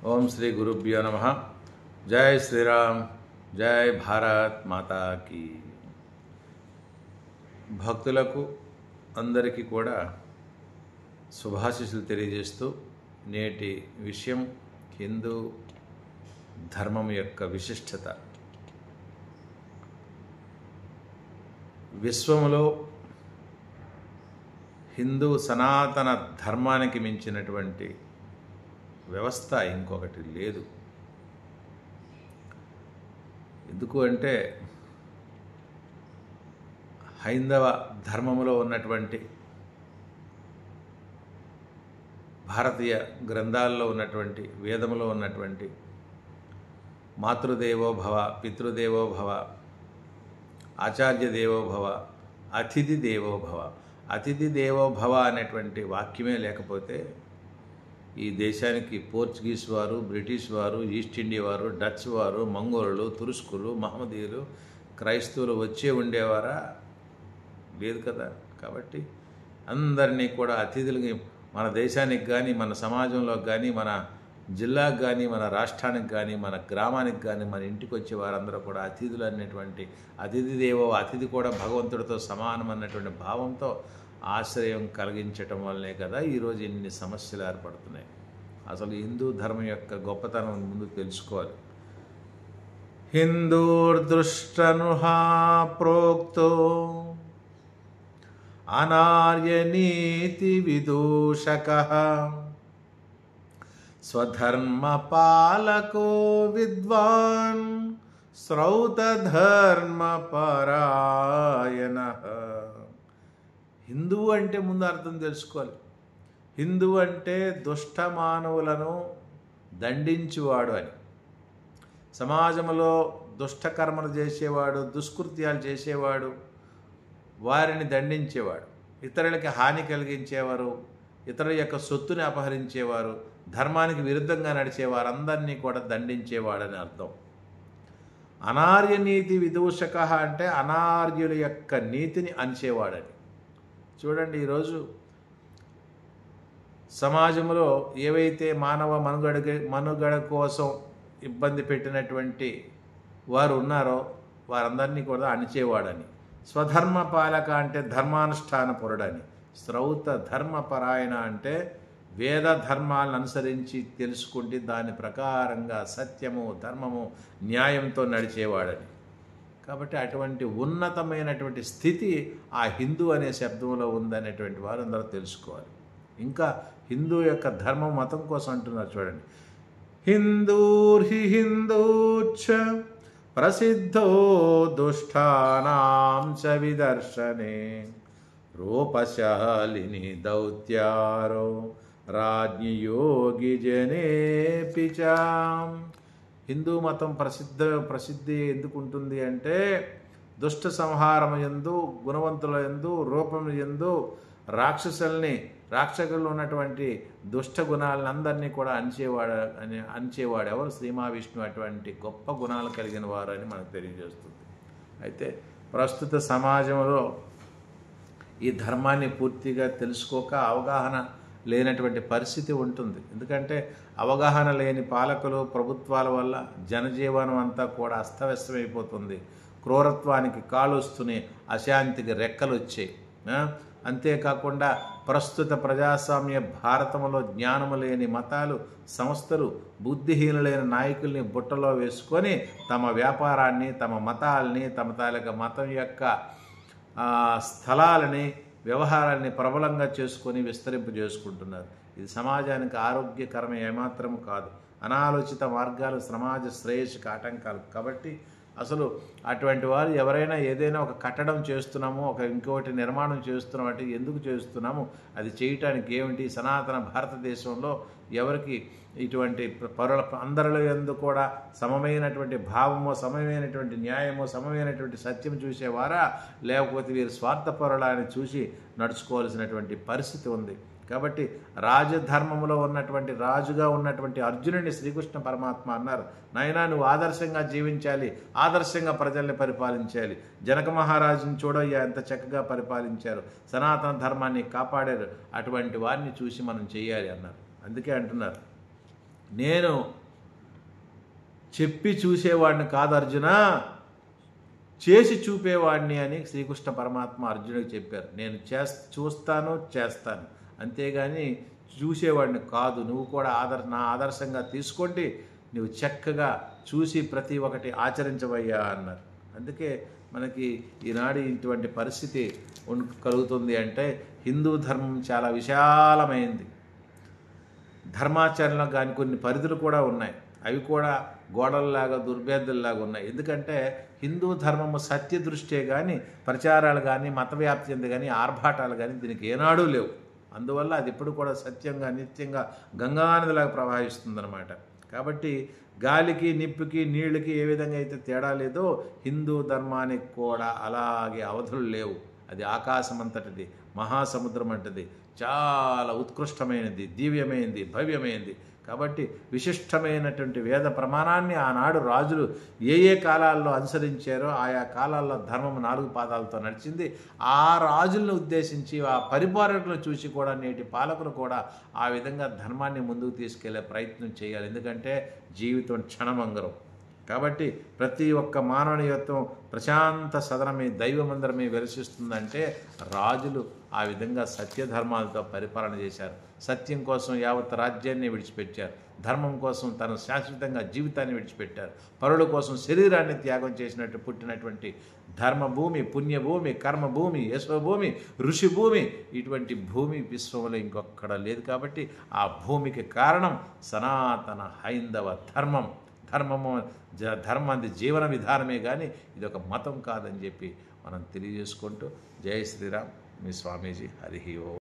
ఓం శ్రీ గురుభ్యో నమః. జై శ్రీరామ్, జై భారత్ మాతాకి. భక్తులకు అందరికీ కూడా శుభాశీస్సులు తెలియజేస్తూ నేటి విషయం హిందూ ధర్మం యొక్క విశిష్టత. విశ్వములో హిందూ సనాతన ధర్మానికి మించినటువంటి వ్యవస్థ ఇంకొకటి లేదు. ఎందుకు అంటే హైందవ ధర్మములో ఉన్నటువంటి భారతీయ గ్రంథాల్లో ఉన్నటువంటి వేదములో ఉన్నటువంటి మాతృదేవో భవ, పితృదేవో భవ, ఆచార్య దేవో భవ, అతిథి దేవో భవ. అతిథి దేవో భవ అనేటువంటి వాక్యమే లేకపోతే ఈ దేశానికి పోర్చుగీస్ వారు, బ్రిటిష్ వారు, ఈస్ట్ ఇండియా వారు, డచ్ వారు, మంగోళ్ళు, తురుస్కులు, మహమ్మదీయులు, క్రైస్తవులు వచ్చే ఉండేవారా? లేదు కదా. కాబట్టి అందరినీ కూడా అతిథులకి మన దేశానికి కానీ, మన సమాజంలోకి కానీ, మన జిల్లాకు కానీ, మన రాష్ట్రానికి కానీ, మన గ్రామానికి కానీ, మన ఇంటికి వచ్చే వారందరూ కూడా అతిథులు అనేటువంటి అతిథి దేవో, అతిథి కూడా భగవంతుడితో సమానం అన్నటువంటి భావంతో ఆశ్రయం కలిగించటం వల్లనే కదా ఈరోజు ఎన్ని సమస్యలు ఏర్పడుతున్నాయి. అసలు హిందూ ధర్మం యొక్క గొప్పతనం ముందు తెలుసుకోవాలి. హిందూర్దృష్టనుహా ప్రోక్తో అనార్యనీతి విదూషకః స్వధర్మ పాలకో విద్వాన్ శ్రౌతధర్మ పరాయణః. హిందువు అంటే ముందు అర్థం తెలుసుకోవాలి. హిందువు అంటే దుష్ట మానవులను దండించువాడు అని. సమాజంలో దుష్టకర్మలు చేసేవాడు, దుష్కృత్యాలు చేసేవాడు, వారిని దండించేవాడు, ఇతరులకి హాని కలిగించేవారు, ఇతరుల యొక్క సొత్తుని అపహరించేవారు, ధర్మానికి విరుద్ధంగా నడిచేవారందరినీ కూడా దండించేవాడని అర్థం. అనార్య నీతి విదూషక అంటే అనార్యుల యొక్క నీతిని అణిచేవాడని. చూడండి, ఈరోజు సమాజంలో ఏవైతే మానవ మనుగడ కోసం ఇబ్బంది పెట్టినటువంటి వారు ఉన్నారో వారందరినీ కూడా అణిచేవాడని. స్వధర్మ పాలక అంటే ధర్మానుష్ఠాన పురుడని. శ్రౌత ధర్మ పరాయణ అంటే వేద ధర్మాలను అనుసరించి తెలుసుకుంటే దాని ప్రకారంగా సత్యము, ధర్మము, న్యాయంతో నడిచేవాడని. కాబట్టి అటువంటి ఉన్నతమైనటువంటి స్థితి ఆ హిందూ అనే శబ్దంలో ఉందనేటువంటి వారు అందరూ తెలుసుకోవాలి. ఇంకా హిందూ యొక్క ధర్మం మతం కోసం అంటున్నారు చూడండి. హిందూర్హి హిందూచ్చ ప్రసిద్ధో దుష్టానాం చ విదర్శనే రూపశాలిని దౌత్యారో రాజ్ఞి యోగి జనేపి చ. హిందూ మతం ప్రసిద్ధి ఎందుకు ఉంటుంది అంటే దుష్ట సంహారం యందు, గుణవంతుల యందు, రూపం యందు రాక్షసుల్లో ఉన్నటువంటి దుష్ట గుణాలను అందరినీ కూడా అణిచేవాడు ఎవరు? శ్రీ మహావిష్ణువు అటువంటి గొప్ప గుణాలు కలిగిన వారు అని మనకు తెలియజేస్తుంది. అయితే ప్రస్తుత సమాజంలో ఈ ధర్మాన్ని పూర్తిగా తెలుసుకోక అవగాహన లేనటువంటి పరిస్థితి ఉంటుంది. ఎందుకంటే అవగాహన లేని పాలకులు, ప్రభుత్వాల వల్ల జనజీవనం అంతా కూడా అస్తవ్యస్తమైపోతుంది. క్రూరత్వానికి కాలుస్తున్నాయి, అశాంతికి రెక్కలు వచ్చాయి. అంతేకాకుండా ప్రస్తుత ప్రజాస్వామ్య భారతంలో జ్ఞానము లేని మతాలు, సంస్థలు, బుద్ధిహీనులైన నాయకుల్ని బుట్టలో వేసుకొని తమ వ్యాపారాన్ని, తమ మతాల్ని, తమ తాలూకా మతం యొక్క స్థలాలని, వ్యవహారాన్ని ప్రబలంగా చేసుకొని విస్తరింపు చేసుకుంటున్నారు. ఇది సమాజానికి ఆరోగ్యకరమే ఏమాత్రం కాదు. అనాలోచిత మార్గాలు సమాజ శ్రేయస్సుకి ఆటంకాలు. కాబట్టి అసలు అటువంటి వారు ఎవరైనా ఏదైనా ఒక కట్టడం చేస్తున్నాము, ఇంకోటి నిర్మాణం చేస్తున్నాం అంటే ఎందుకు చేస్తున్నాము, అది చేయటానికి ఏమిటి? సనాతన భారతదేశంలో ఎవరికి ఇటువంటి పరుల అందరిలో యందు కూడా సమమైనటువంటి భావము, సమమైనటువంటి న్యాయము, సమమైనటువంటి సత్యం చూసేవారా, లేకపోతే వీరు స్వార్థపరులని చూసి నడుచుకోవాల్సినటువంటి పరిస్థితి ఉంది. కాబట్టి రాజధర్మంలో ఉన్నటువంటి రాజుగా ఉన్నటువంటి అర్జునుడిని శ్రీకృష్ణ పరమాత్మ అన్నారు, నాయనా నువ్వు ఆదర్శంగా జీవించాలి, ఆదర్శంగా ప్రజల్ని పరిపాలించాలి. జనక మహారాజుని చూడయ్యా ఎంత చక్కగా పరిపాలించారు, సనాతన ధర్మాన్ని కాపాడారు, అటువంటి వారిని చూసి మనం చేయాలి అన్నారు. అందుకే అంటున్నారు నేను చెప్పి చూసేవాడిని కాదు అర్జున, చేసి చూపేవాడిని అని శ్రీకృష్ణ పరమాత్మ అర్జునుడికి చెప్పారు. నేను చూస్తాను, చేస్తాను, అంతేగాని చూసేవాడిని కాదు. నువ్వు కూడా నా ఆదర్శంగా తీసుకోండి, నువ్వు చక్కగా చూసి ప్రతి ఒక్కటి ఆచరించవయ్యా అన్నారు. అందుకే మనకి ఈనాడు ఇటువంటి పరిస్థితి కలుగుతుంది అంటే హిందూ ధర్మం చాలా విశాలమైంది. ధర్మాచరణలో కానీ కొన్ని పరిధులు కూడా ఉన్నాయి, అవి కూడా గోడల్లాగా దుర్భేదల్లాగా ఉన్నాయి. ఎందుకంటే హిందూ ధర్మము సత్య దృష్టే కానీ ప్రచారాలు కానీ మత వ్యాప్తి చెంది కానీ ఆర్భాటాలు కానీ దీనికి ఏనాడూ లేవు. అందువల్ల అది ఎప్పుడు కూడా సత్యంగా నిత్యంగా గంగానదిలాగా ప్రవహిస్తుందన్నమాట. కాబట్టి గాలికి నిప్పుకి నీళ్ళకి ఏ విధంగా అయితే తేడా లేదో హిందూ ధర్మానికి కూడా అలాగే అవధులు లేవు. అది ఆకాశం అంతటిది, మహాసముద్రం అంటది, చాలా ఉత్కృష్టమైనది, దివ్యమైనది, భవ్యమైనది. కాబట్టి విశిష్టమైనటువంటి వేద ప్రమాణాన్ని ఆనాడు రాజులు ఏ ఏ కాలాల్లో అనుసరించారో ఆయా కాలాల్లో ధర్మం 4 పాదాలతో నడిచింది. ఆ రాజులను ఉద్దేశించి ఆ పరిపాలకులను చూసి కూడా నేటి పాలకులు కూడా ఆ విధంగా ధర్మాన్ని ముందుకు తీసుకెళ్లే ప్రయత్నం చేయాలి. ఎందుకంటే జీవితం క్షణమంగరం. కాబట్టి ప్రతి ఒక్క మానవీయత్వం ప్రశాంత సదనమే దైవమందరమే వెలిసిస్తుందంటే రాజులు ఆ విధంగా సత్యధర్మాలతో పరిపాలన చేశారు. సత్యం కోసం యావత్ రాజ్యాన్ని విడిచిపెట్టారు, ధర్మం కోసం తను శాశ్వతంగా జీవితాన్ని విడిచిపెట్టారు, పరుల కోసం శరీరాన్ని త్యాగం చేసినట్టు పుట్టినటువంటి ధర్మభూమి, పుణ్యభూమి, కర్మభూమి, యశోభూమి, ఋషిభూమి, ఇటువంటి భూమి విశ్వంలో ఇంకొక్కడ లేదు. కాబట్టి ఆ భూమికి కారణం సనాతన హైందవ ధర్మం. ధర్మంది జీవన విధానమే కానీ ఇది ఒక మతం కాదని చెప్పి మనం తెలియజేసుకుంటూ జై శ్రీరామ్, మీ స్వామీజీ. హరి ఓం.